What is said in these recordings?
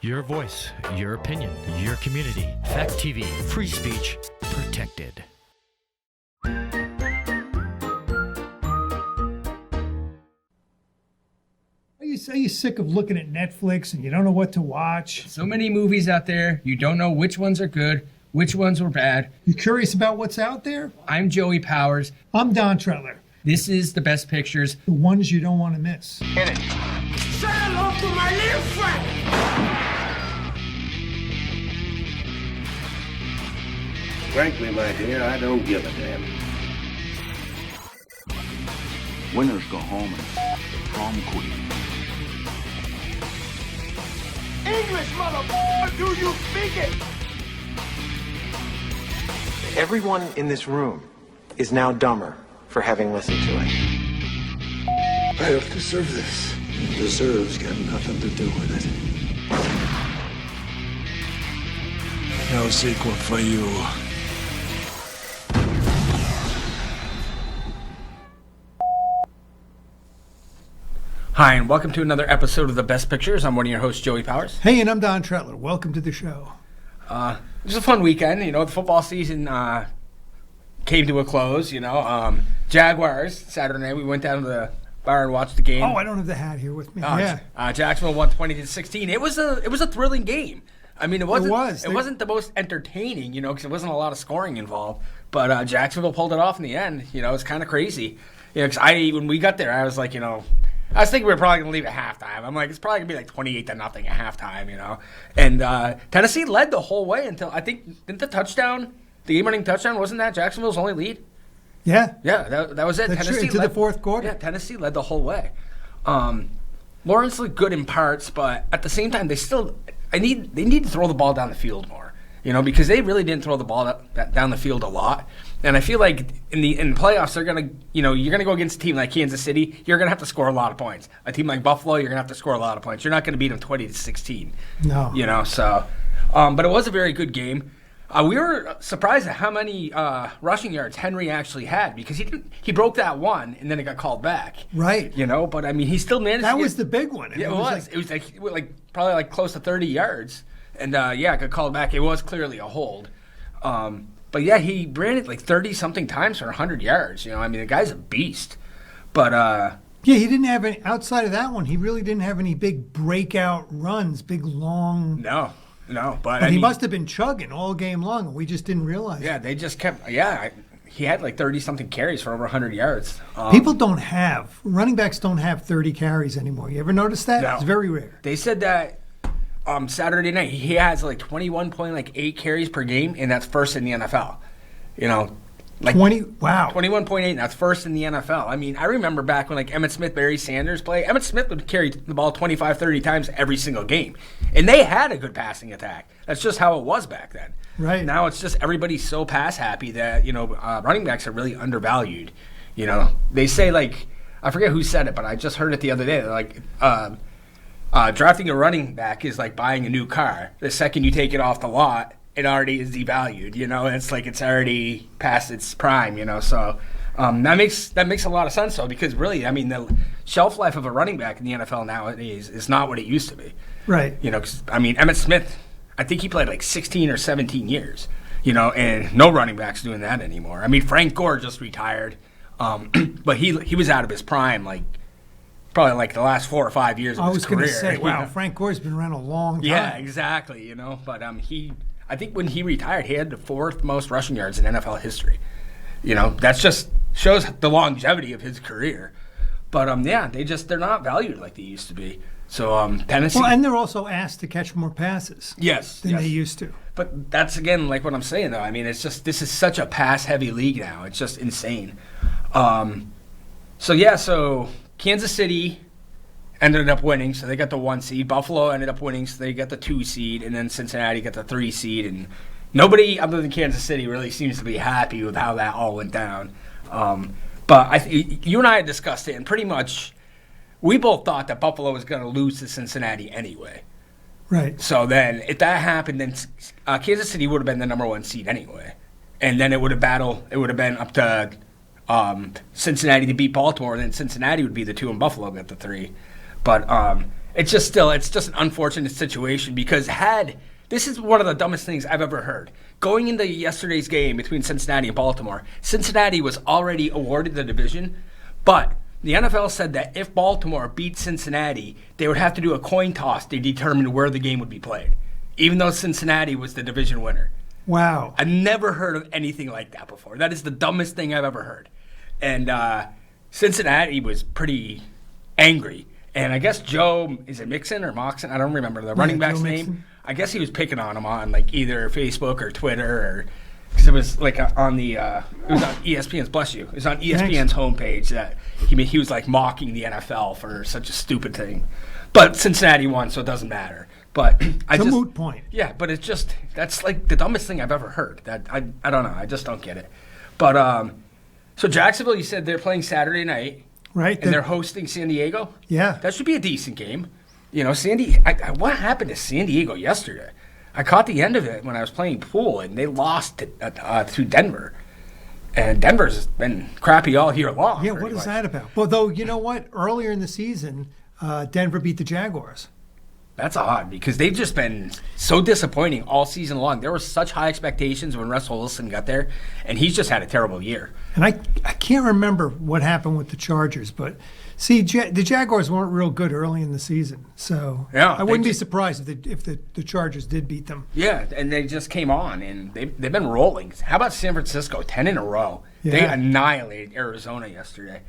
Your voice, your opinion, your community. Fact TV, free speech, protected. Are you sick of looking at Netflix and you don't know what to watch? So many movies out there, you don't know which ones are good, which ones were bad. You curious about what's out there? I'm Joey Powers. I'm Don Trettler. This is The Best Pictures. The ones you don't want to miss. Hit it. Say hello to my little friend. Frankly, my dear, I don't give a damn. Winners go home and prom queen. English, motherfucker, do you speak it? Everyone in this room is now dumber for having listened to it. I don't deserve this. Deserves got nothing to do with it. No sequel for you. Hi, and welcome to another episode of The Best Pictures. I'm one of your hosts, Joey Powers. Hey, and I'm Don Trettler. Welcome to the show. It was a fun weekend. You know, the football season came to a close, you know. Jaguars, Saturday night, we went down to the bar and watched the game. Oh, I don't have the hat here with me. Yeah. Jacksonville won 20-16. It was a thrilling game. I mean, it wasn't the most entertaining, you know, because there wasn't a lot of scoring involved. But Jacksonville pulled it off in the end. You know, it's kind of crazy. You know, because when we got there, I was like, you know, I was thinking we were probably going to leave at halftime. I'm like, it's probably going to be like 28-0 at halftime, you know. And Tennessee led the whole way until, I think, didn't the game-winning touchdown, wasn't that Jacksonville's only lead? Yeah. Yeah, that was it. That's Tennessee true, into the fourth quarter. Yeah, Tennessee led the whole way. Lawrence looked good in parts, but at the same time, they need to throw the ball down the field more. You know, because they really didn't throw the ball down the field a lot. And I feel like in playoffs, they're going to, you know, you're going to go against a team like Kansas City, you're going to have to score a lot of points. A team like Buffalo, you're going to have to score a lot of points. You're not going to beat them 20-16. No. You know, so, but it was a very good game. We were surprised at how many rushing yards Henry actually had because he broke that one and then it got called back. Right. You know, but I mean, he still managed. That was the big one. Yeah, it was like probably like close to 30 yards. And, it got called back. It was clearly a hold. But, yeah, he ran it like 30-something times for 100 yards. You know, I mean, the guy's a beast. But, yeah, he didn't have any, outside of that one, he really didn't have any big breakout runs, big long. No. But he must have been chugging all game long, and we just didn't realize it. Yeah, they just kept, he had like 30-something carries for over 100 yards. Running backs don't have 30 carries anymore. You ever notice that? No. It's very rare. They said that Saturday night he has like 21.8 carries per game, and that's first in the NFL. You know, like 21.8, and that's first in the NFL. I mean, I remember back when like Emmitt Smith, Barry Sanders play. Emmitt Smith would carry the ball 25, 30 times every single game, and they had a good passing attack. That's just how it was back then. Right. Now it's just everybody's so pass happy that, you know, running backs are really undervalued. You know, they say, like, I forget who said it, but I just heard it the other day. They're like, drafting a running back is like buying a new car. The second you take it off the lot, it already is devalued. You know, it's like it's already past its prime. You know, so that makes a lot of sense though, because really, I mean, the shelf life of a running back in the NFL nowadays is not what it used to be. Right. You know, 'cause, I mean, Emmitt Smith, I think he played like 16 or 17 years. You know, and no running back's doing that anymore. I mean, Frank Gore just retired, but he was out of his prime like. Probably like the last 4 or 5 years of his career. I was going to say, wow, Frank Gore's been around a long time. Yeah, exactly. You know, but I think when he retired, he had the 4th most rushing yards in NFL history. You know, that just shows the longevity of his career. But they're not valued like they used to be. So Tennessee. Well, and they're also asked to catch more passes. Yes, than they used to. But that's again like what I'm saying though. I mean, it's just this is such a pass-heavy league now. It's just insane. So Kansas City ended up winning, so they got the 1 seed. Buffalo ended up winning, so they got the 2 seed, and then Cincinnati got the 3 seed. And nobody other than Kansas City really seems to be happy with how that all went down. But you and I had discussed it, and pretty much we both thought that Buffalo was going to lose to Cincinnati anyway. Right. So then, if that happened, then Kansas City would have been the number 1 seed anyway, and then it would have been up to Cincinnati to beat Baltimore, and then Cincinnati would be the 2 and Buffalo got the 3. But it's just an unfortunate situation because this is one of the dumbest things I've ever heard. Going into yesterday's game between Cincinnati and Baltimore, Cincinnati was already awarded the division, but the NFL said that if Baltimore beat Cincinnati, they would have to do a coin toss to determine where the game would be played, even though Cincinnati was the division winner. Wow. I've never heard of anything like that before. That is the dumbest thing I've ever heard. And Cincinnati was pretty angry. And I guess Joe, is it Mixon or Moxon? I don't remember the running back's name. I guess he was picking on him on like either Facebook or Twitter, or because it was like on the it was on ESPN's. Bless you. It was on ESPN's homepage that he was like mocking the NFL for such a stupid thing. But Cincinnati won, so it doesn't matter. But it's a moot point. Yeah, but it's just that's like the dumbest thing I've ever heard. That I don't know. I just don't get it. But so Jacksonville, you said they're playing Saturday night. Right. And they're hosting San Diego? Yeah. That should be a decent game. You know, what happened to San Diego yesterday? I caught the end of it when I was playing pool, and they lost to Denver. And Denver's been crappy all year long. Yeah, what is that about? Well, though, you know what? Earlier in the season, Denver beat the Jaguars. That's odd because they've just been so disappointing all season long. There were such high expectations when Russell Wilson got there, and he's just had a terrible year. And I can't remember what happened with the Chargers, but see, the Jaguars weren't real good early in the season, so yeah, I wouldn't be surprised if the Chargers did beat them. Yeah, and they just came on, and they've been rolling. How about San Francisco? 10 in a row. Yeah. They annihilated Arizona yesterday.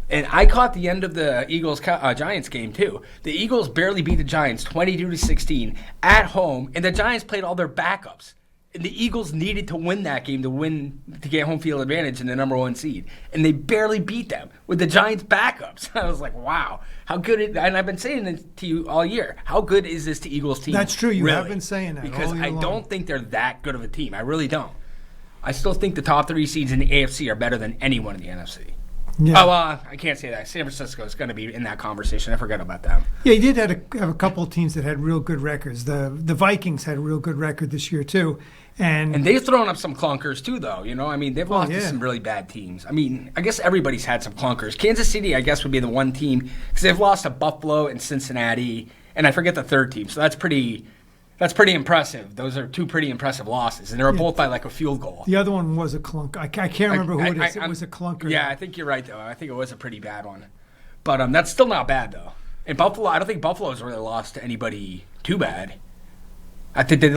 And I caught the end of the Eagles-Giants game, too. The Eagles barely beat the Giants 22-16 at home, and the Giants played all their backups. And the Eagles needed to win that game to get home field advantage in the number 1 seed. And they barely beat them with the Giants' backups. I was like, wow, how good – and I've been saying it to you all year. How good is this Eagles team? That's true. You really? have been saying that because all year long. don't think they're that good of a team. I really don't. I still think the top 3 seeds in the AFC are better than anyone in the NFC. Yeah. Oh, I can't say that. San Francisco is going to be in that conversation. I forgot about them. Yeah, he did have a couple of teams that had real good records. The Vikings had a real good record this year, too. And they've thrown up some clunkers, too, though. You know, I mean, they've lost to some really bad teams. I mean, I guess everybody's had some clunkers. Kansas City, I guess, would be the one team because they've lost to Buffalo and Cincinnati. And I forget the third team. So that's pretty impressive. Those are 2 pretty impressive losses. And they were both by like a field goal. The other one was a clunk. I can't remember who it is. It was a clunker. Yeah, I think you're right, though. I think it was a pretty bad one. But that's still not bad, though. And Buffalo, I don't think Buffalo's really lost to anybody too bad. I think they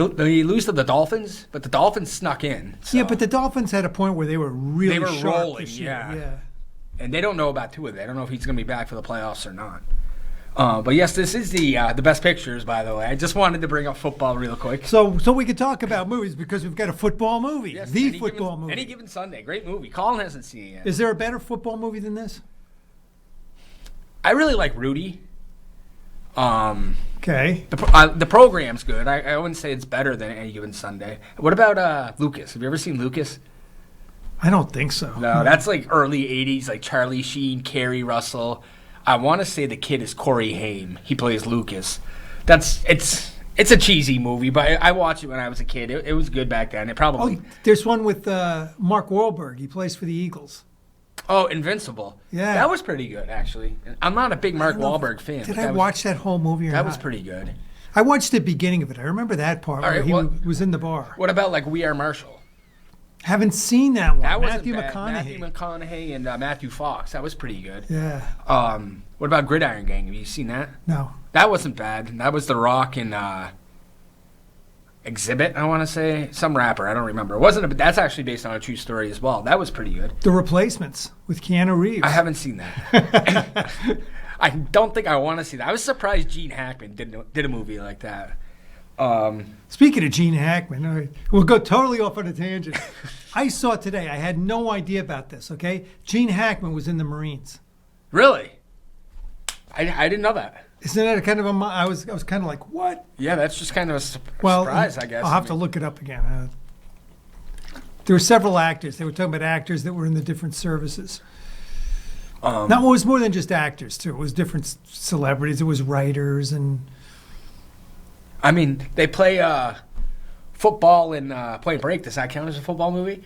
lose to the Dolphins, but the Dolphins snuck in. So. Yeah, but the Dolphins had a point where they were really sharp rolling, this year. yeah. And they don't know about Tua. They don't know if he's going to be back for the playoffs or not. But yes, this is the best pictures, by the way. I just wanted to bring up football real quick. So we could talk about movies because we've got a football movie. Yes, movie. Any Given Sunday. Great movie. Colin hasn't seen it yet. Is there a better football movie than this? I really like Rudy. Okay. The program's good. I wouldn't say it's better than Any Given Sunday. What about Lucas? Have you ever seen Lucas? I don't think so. No, that's like early 80s, like Charlie Sheen, Kerry Russell. I want to say the kid is Corey Haim. He plays Lucas. It's a cheesy movie, but I watched it when I was a kid. It was good back then. It probably. Oh, there's one with Mark Wahlberg. He plays for the Eagles. Oh, Invincible. Yeah. That was pretty good, actually. I'm not a big Mark Wahlberg fan. Did I watch that whole movie or That not? was pretty good. I watched the beginning of it. I remember that part where he was in the bar. What about like We Are Marshall? Haven't seen that one. That wasn't Matthew bad. McConaughey. Matthew McConaughey and Matthew Fox. That was pretty good. Yeah. What about Gridiron Gang? Have you seen that? No. That wasn't bad. That was The Rock and Exhibit, I want to say. Some rapper. I don't remember. It wasn't. But that's actually based on a true story as well. That was pretty good. The Replacements with Keanu Reeves. I haven't seen that. I don't think I want to see that. I was surprised Gene Hackman did a movie like that. Speaking of Gene Hackman, all right, we'll go totally off on a tangent. I saw today, I had no idea about this, okay? Gene Hackman was in the Marines. Really? I didn't know that. Isn't that a kind of I was kind of like, what? Yeah, that's just kind of a surprise, Well, I guess. I'll have to look it up again. There were several actors. They were talking about actors that were in the different services. It was more than just actors, too. It was different celebrities. It was writers and... I mean, they play football in Point Break. Does that count as a football movie?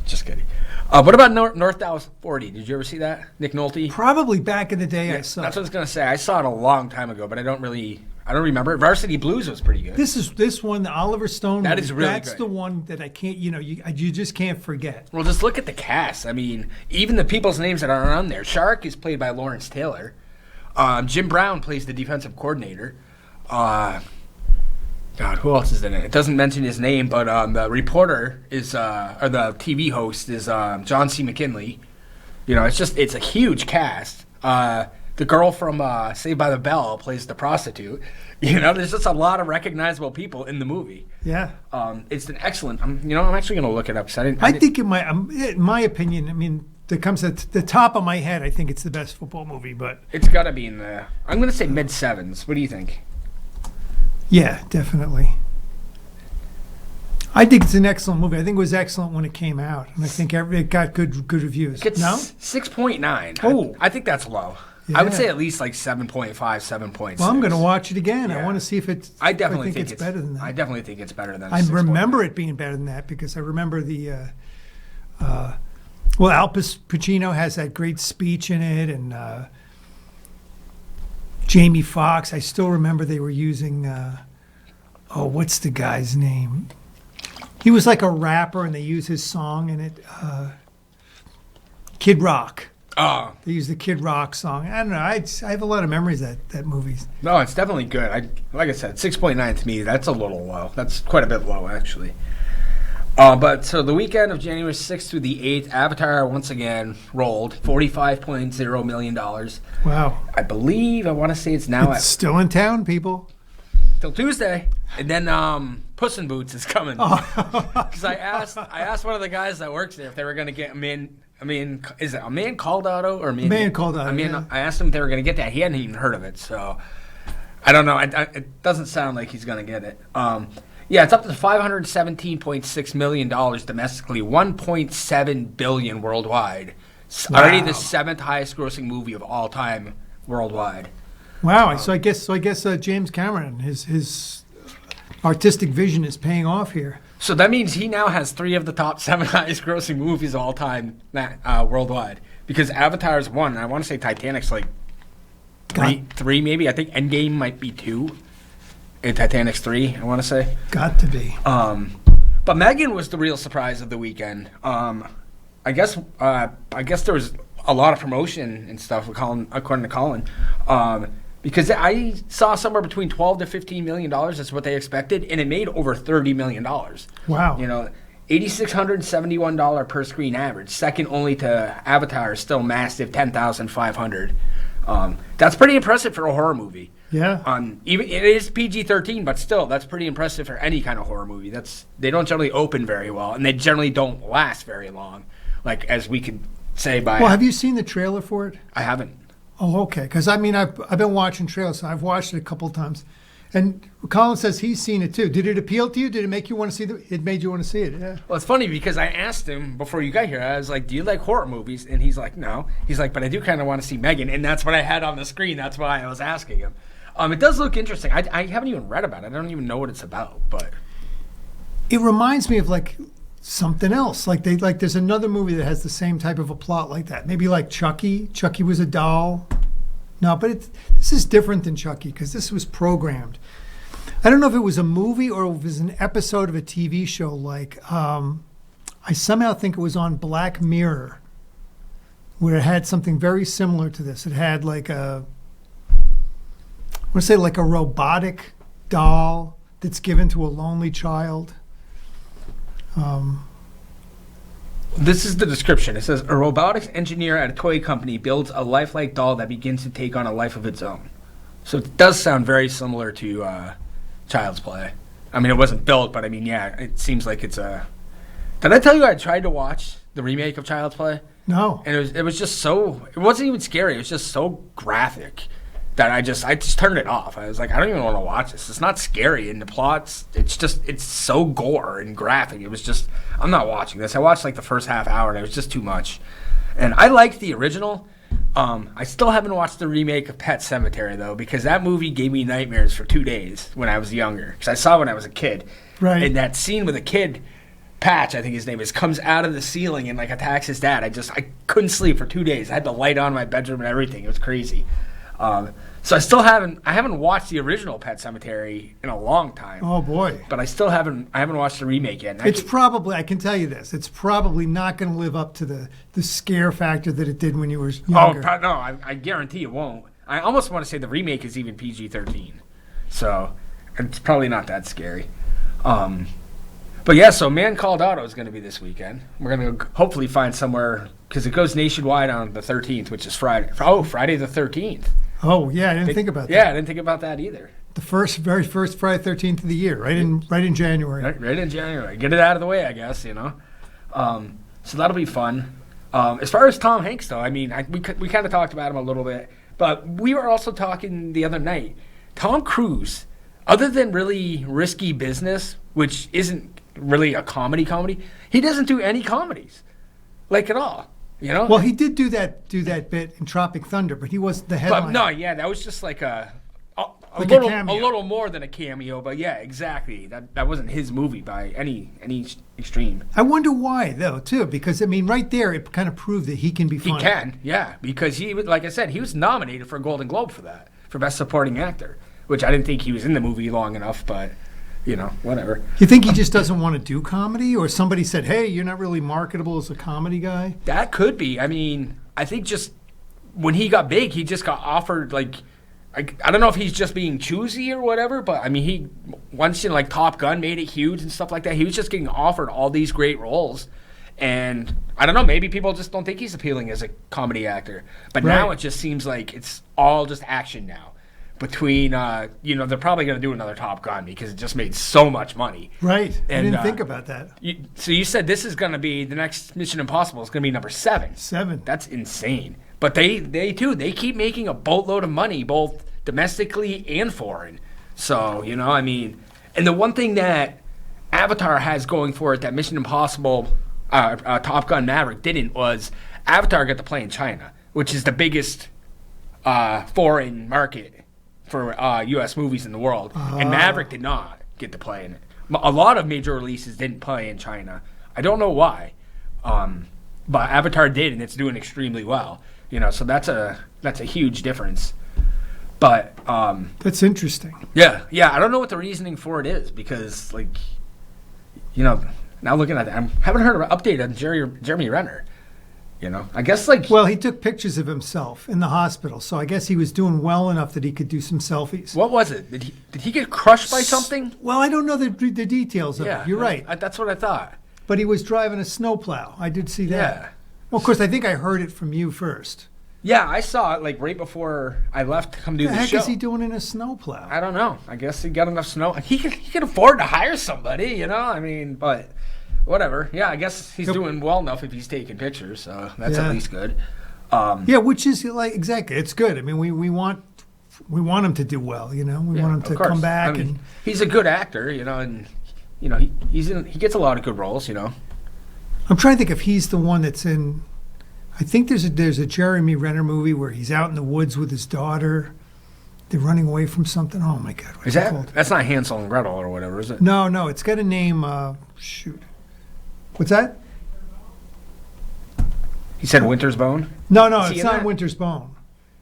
Just kidding. What about North Dallas 40? Did you ever see that? Nick Nolte? Probably back in the day I saw That's what I it. was going to say. I saw it a long time ago, but I don't remember it. Varsity Blues was pretty good. This one, the Oliver Stone That movie, is really that's good. the one that I can't, you just can't forget. Well, just look at the cast. I mean, even the people's names that are on there. Shark is played by Lawrence Taylor. Jim Brown plays the defensive coordinator. God, who else is in it? It doesn't mention his name, but the reporter is, or the TV host is John C. McKinley. It's a huge cast. The girl from Saved by the Bell plays the prostitute. There's just a lot of recognizable people in the movie. Yeah. It's an excellent. I'm actually going to look it up because I think in my opinion, I mean, that comes at the top of my head, I think it's the best football movie, but it's got to be in the. I'm going to say mid-7s. What do you think? yeah, definitely. I think it's an excellent movie. I think it was excellent when it came out, and I think it got good reviews. It's No? 6.9. Oh. I think that's low. I would Yeah. say at least like 7.5, 7.6. Well, I'm going to watch it again. I Yeah. want to see if it's. I definitely if think it's better than that. I definitely think it's better than. I 6.9. remember it being better than that because I remember well, Al Pacino has that great speech in it, and Jamie Foxx. I still remember they were using, what's the guy's name? He was like a rapper, and they used his song in it. Kid Rock. Oh They used the Kid Rock song. I don't know. I have a lot of memories of that movie. no, it's definitely good. Like I said, 6.9 to me. That's a little low. That's quite a bit low actually. But so the weekend of January 6th through the 8th, Avatar once again rolled $45.0 million. Wow. I want to say it's now It's still in town, people. till Tuesday, and then Puss in Boots is coming. Because I asked one of the guys that works there if they were going to get is it A Man Called Otto or Man Called Otto, yeah. I asked him if they were going to get that. He hadn't even heard of it, so I don't know. It doesn't sound like he's going to get it. Yeah, it's up to $517.6 million domestically, $1.7 billion worldwide. Already the 7th highest grossing movie of all time worldwide. Wow. So I guess James Cameron, his artistic vision is paying off here. So that means he now has 3 of the top 7 highest grossing movies of all time worldwide. Because Avatar's 1, I want to say Titanic's like 3 maybe. I think Endgame might be 2. And Titanic's 3, I want to say. Got to be. But Megan was the real surprise of the weekend. I guess there was a lot of promotion and stuff, according to Colin. Because I saw somewhere between $12 to $15 million. That's what they expected, and it made over $30 million. Wow. $8,671 per screen average, second only to Avatar, still massive $10,500. That's pretty impressive for a horror movie. Yeah. Even it is PG-13, but still, that's pretty impressive for any kind of horror movie. They don't generally open very well, and they generally don't last very long, like as we could say by. Well, have you seen the trailer for it? I haven't. Oh, okay. Because I've been watching trailers, so I've watched it a couple of times, and Colin says he's seen it too. Did it appeal to you? Did it make you want to see it? It made you want to see it. Yeah. Well, it's funny because I asked him before you got here. I was like, "Do you like horror movies?" And he's like, "No." He's like, "But I do kind of want to see Megan," and that's what I had on the screen. That's why I was asking him. It does look interesting. I haven't even read about it. I don't even know what it's about, but It reminds me of like something else. Like there's another movie that has the same type of a plot like that. Maybe like Chucky. Chucky was a doll. No, but this is different than Chucky because this was programmed. I don't know if it was a movie or if it was an episode of a TV show. Like I somehow think it was on Black Mirror, where it had something very similar to this. It had like a robotic doll that's given to a lonely child. this is the description. It says, a robotics engineer at a toy company builds a lifelike doll that begins to take on a life of its own. So it does sound very similar to Child's Play. I mean, it wasn't built, but I mean, yeah, it seems like it's a... Did I tell you I tried to watch the remake of Child's Play? No. And it was just so... It wasn't even scary. It was just so graphic that I just turned it off. I was like, I don't even want to watch this. It's not scary, and the plot's... It's so gore and graphic. It was just... I'm not watching this. I watched like the first half hour, and it was just too much. And I liked the original. I still haven't watched the remake of Pet Sematary, though, because that movie gave me nightmares for 2 days when I was younger. Because I saw it when I was a kid. Right. And that scene with a kid Patch, I think his name is, comes out of the ceiling and like attacks his dad. I couldn't sleep for 2 days. I had the light on in my bedroom and everything. It was crazy. So I haven't watched the original Pet Sematary in a long time. Oh boy! But I haven't watched the remake yet. I can tell you this, it's probably not going to live up to the scare factor that it did when you were Oh younger. no, I guarantee it won't. I almost want to say the remake is even PG-13, so it's probably not that scary. But yeah, so Man Called Otto is going to be this weekend. We're going to hopefully find somewhere, because it goes nationwide on the 13th, which is Friday. Oh, Friday the 13th. Oh yeah, I didn't think about that. Yeah, I didn't think about that either. The very first Friday 13th of the year, right in January. Right in January. Get it out of the way, I guess, you know. So that'll be fun. As far as Tom Hanks, though, I mean, we kind of talked about him a little bit, but we were also talking the other night. Tom Cruise, other than really Risky Business, which isn't really a comedy, he doesn't do any comedies, like at all. You know? Well, he did do that bit in Tropic Thunder, but he wasn't the headline. But no, yeah, that was just like a cameo. little more than a cameo. But yeah, exactly. That wasn't his movie by any extreme. I wonder why, though, too, because I mean, right there, it kind of proved that he can be funny. He can, yeah, because like I said, he was nominated for a Golden Globe for that, for Best Supporting Actor, which I didn't think he was in the movie long enough, but. You know, whatever. You think he just doesn't want to do comedy, or somebody said, "Hey, you're not really marketable as a comedy guy"? That could be. I mean, I think just when he got big, he just got offered like I don't know if he's just being choosy or whatever, but I mean, he once in like Top Gun made it huge and stuff like that. He was just getting offered all these great roles, and I don't know. Maybe people just don't think he's appealing as a comedy actor. But now it just seems like it's all just action now. Between, they're probably going to do another Top Gun because it just made so much money. Right. And, I didn't think about that. So you said this is going to be, the next Mission Impossible is going to be number 7. 7. That's insane. But they keep making a boatload of money, both domestically and foreign. So, you know, I mean, and the one thing that Avatar has going for it that Mission Impossible, Top Gun Maverick didn't, was Avatar got to play in China, which is the biggest foreign market for U.S. movies in the world, and Maverick did not get to play in it. A lot of major releases didn't play in China. I don't know why, but Avatar did, and it's doing extremely well. You know, so that's a huge difference. But that's interesting. Yeah. I don't know what the reasoning for it is because, like, you know, now looking at it, I haven't heard of an update on Jeremy Renner. You know, I guess like... Well, he took pictures of himself in the hospital, so I guess he was doing well enough that he could do some selfies. What was it? Did he get crushed by something? Well, I don't know the details of it. You're right. That's what I thought. But he was driving a snowplow. I did see that. Yeah. Well, of course, I think I heard it from you first. Yeah, I saw it like right before I left to come do the show. What the heck is he doing in a snowplow? I don't know. I guess he got enough snow. He could afford to hire somebody, you know? I mean, but... Whatever. Yeah, I guess he's doing well enough if he's taking pictures, so that's at least good. Yeah, which is like exactly. It's good. I mean, we want him to do well. You know, we want him to come back. I mean, and he's a good actor. You know, and you know he gets a lot of good roles. You know. I'm trying to think if he's the one that's in. I think there's a Jeremy Renner movie where he's out in the woods with his daughter. They're running away from something. Oh my God! Is that? That's not Hansel and Gretel or whatever, is it? No. It's got a name. Shoot. What's that? He said Winter's Bone? No, it's not Winter's Bone.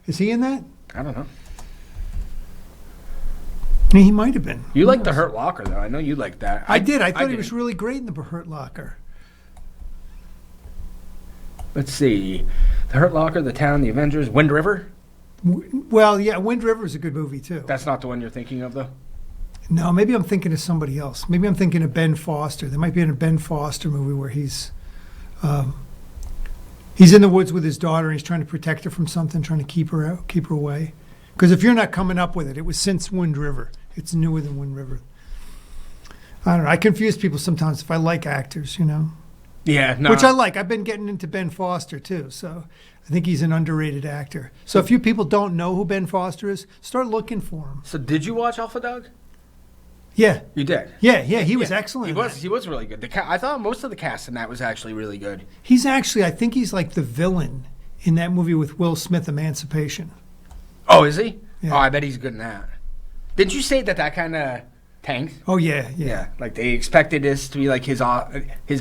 Is he in that? I don't know. He might have been. You like The Hurt Locker, though. I know you like that. I did. I thought he was really great in The Hurt Locker. Let's see. The Hurt Locker, The Town, The Avengers, Wind River? Well, yeah, Wind River is a good movie, too. That's not the one you're thinking of, though? No, maybe I'm thinking of somebody else. Maybe I'm thinking of Ben Foster. There might be a Ben Foster movie where he's in the woods with his daughter and he's trying to protect her from something, trying to keep her away. Because if you're not coming up with it, it was since Wind River. It's newer than Wind River. I don't know. I confuse people sometimes if I like actors, you know. Yeah, no. Which I like. I've been getting into Ben Foster too, so I think he's an underrated actor. So if you people don't know who Ben Foster is, start looking for him. So did you watch Alpha Dog? Yeah. You did? Yeah, he was excellent. He was really good. I thought most of the cast in that was actually really good. He's actually, I think he's like the villain in that movie with Will Smith, Emancipation. Oh, is he? Yeah. Oh, I bet he's good in that. Did you say that kind of tanked. Oh yeah. Like they expected this to be like his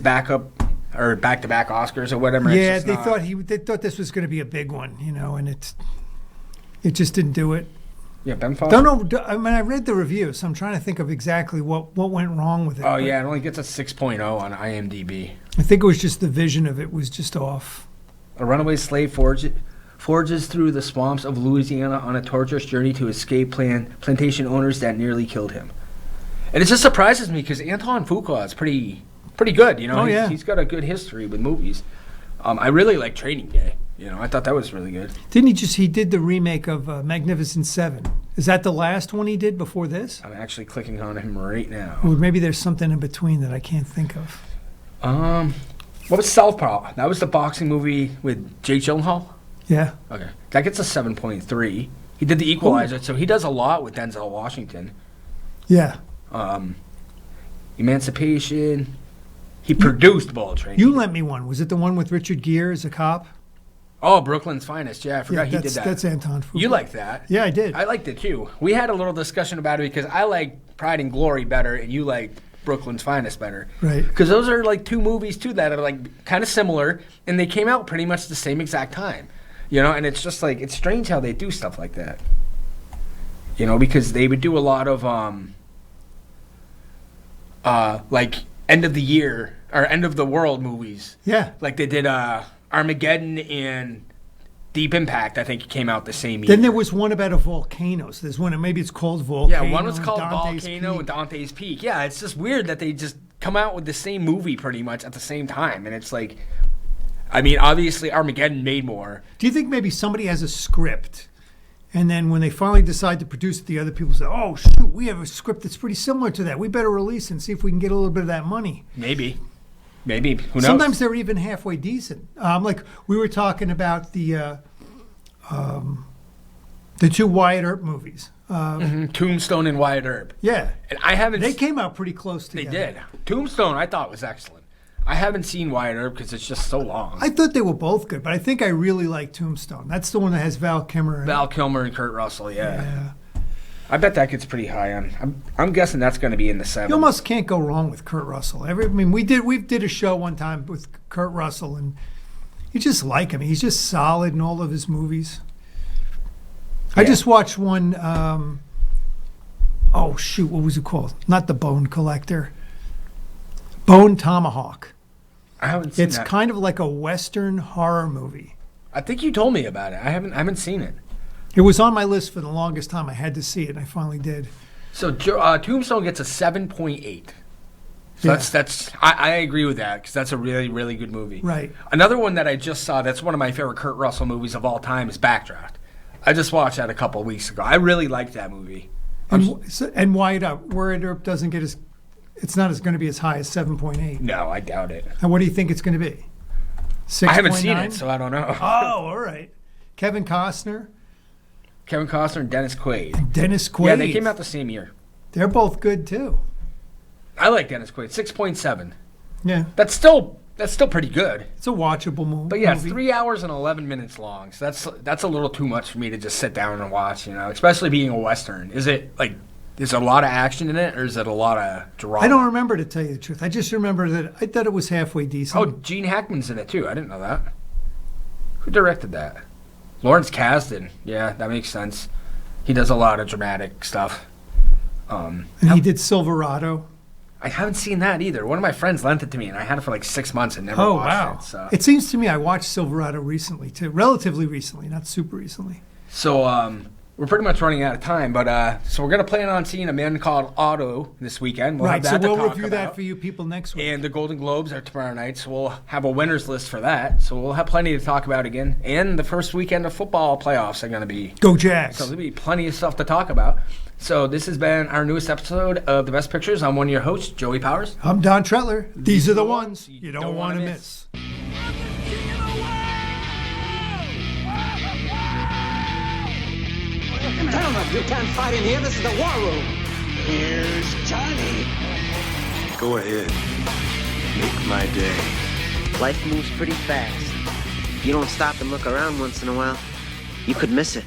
backup or back-to-back Oscars or whatever. It's Yeah, just they not. thought this was going to be a big one, and it just didn't do it. Yeah, Ben Foster. Don't know. I mean, I read the review, so I'm trying to think of exactly what went wrong with it. Oh but yeah, it only gets a 6.0 on IMDb. I think it was just the vision of it was just off. A runaway slave forges through the swamps of Louisiana on a torturous journey to escape plantation owners that nearly killed him. And it just surprises me because Anton Fuqua is pretty good. Oh, yeah. He's got a good history with movies. I really like Training Day. I thought that was really good. Didn't he did the remake of Magnificent Seven. Is that the last one he did before this? I'm actually clicking on him right now. Or maybe there's something in between that I can't think of. What was Southpaw? That was the boxing movie with Jake Gyllenhaal? Yeah. Okay. That gets a 7.3. He did The Equalizer, so he does a lot with Denzel Washington. Yeah. Emancipation. He produced Bullet Train. You lent me one. Was it the one with Richard Gere as a cop? Oh, Brooklyn's Finest. Yeah, I forgot he that's, did that. That's Anton Fuqua. You like that? Yeah, I did. I liked it too. We had a little discussion about it because I like Pride and Glory better, and you like Brooklyn's Finest better. Right. Because those are like two movies too that are like kind of similar, and they came out pretty much the same exact time. And it's just like it's strange how they do stuff like that. Because they would do a lot of like end of the year or end of the world movies. Yeah. Like they did Armageddon and Deep Impact, I think, came out the same year. Then there was one about a volcano. So there's one, maybe it's called Volcano. Yeah, one was called Dante's Volcano Peak. and Dante's Peak. Yeah, it's just weird that they just come out with the same movie pretty much at the same time. And it's like, I mean, obviously Armageddon made more. Do you think maybe somebody has a script, and then when they finally decide to produce it, the other people say, oh, shoot, we have a script that's pretty similar to that. We better release it and see if we can get a little bit of that money. Maybe. Who knows? Sometimes they're even halfway decent. Like we were talking about the two Wyatt Earp movies. Tombstone and Wyatt Earp. Yeah. And I haven't. They came out pretty close They together. did. Tombstone, I thought was excellent. I haven't seen Wyatt Earp because it's just so long. I thought they were both good, but I think I really like Tombstone. That's the one that has Val Kilmer. Val Kilmer and Kurt Russell. Yeah. Yeah. I bet that gets pretty high on. I'm guessing that's going to be in the 7. You almost can't go wrong with Kurt Russell. We did a show one time with Kurt Russell, and you just like him. He's just solid in all of his movies. I just watched one. What was it called? Not The Bone Collector. Bone Tomahawk. I haven't seen It's that. kind of like a Western horror movie. I think you told me about it. I haven't seen it. It was on my list for the longest time. I had to see it, and I finally did. So Tombstone gets a 7.8. So Yeah. that's I agree with that because that's a really, really good movie. Right. Another one that I just saw that's one of my favorite Kurt Russell movies of all time is Backdraft. I just watched that a couple of weeks ago. I really liked that movie. And Wyatt Earp doesn't get as. It's not going to be as high as 7.8. No, I doubt it. And what do you think it's going to be? 6.9? I haven't seen it, so I don't know. Oh, all right. Kevin Costner, Kevin Costner and Dennis Quaid. Dennis Quaid. Yeah, they came out the same year. They're both good too. I like Dennis Quaid. 6.7. Yeah, That's still pretty good. it's a watchable movie. But yeah, it's 3 hours and 11 minutes long. So that's a little too much for me to just sit down and watch, especially being a Western. Is it is there a lot of action in it or is it a lot of drama? I don't remember, to tell you the truth. I just remember that I thought it was halfway decent. Oh, Gene Hackman's in it too. I didn't know that. Who directed that? Lawrence Kasdan. Yeah, that makes sense. He does a lot of dramatic stuff. And he did Silverado. I haven't seen that either. One of my friends lent it to me, and I had it for like 6 months and never watched it. So. It seems to me I watched Silverado recently too, relatively recently, not super recently. So we're pretty much running out of time, but so we're gonna plan on seeing A Man Called Otto this weekend. We'll Right, have so that to we'll talk review about. that for you people next week. And the Golden Globes are tomorrow night, so we'll have a winners list for that. So we'll have plenty to talk about again. And the first weekend of football playoffs are gonna be. Go Jags! So there'll be plenty of stuff to talk about. So this has been our newest episode of The Best Pictures. I'm one of your hosts, Joey Powers. I'm Don Tretler. These are the ones you don't want to miss. Gentlemen, you can't fight in here. This is the war room. Here's Johnny. Go ahead. Make my day. Life moves pretty fast. You don't stop and look around once in a while, you could miss it.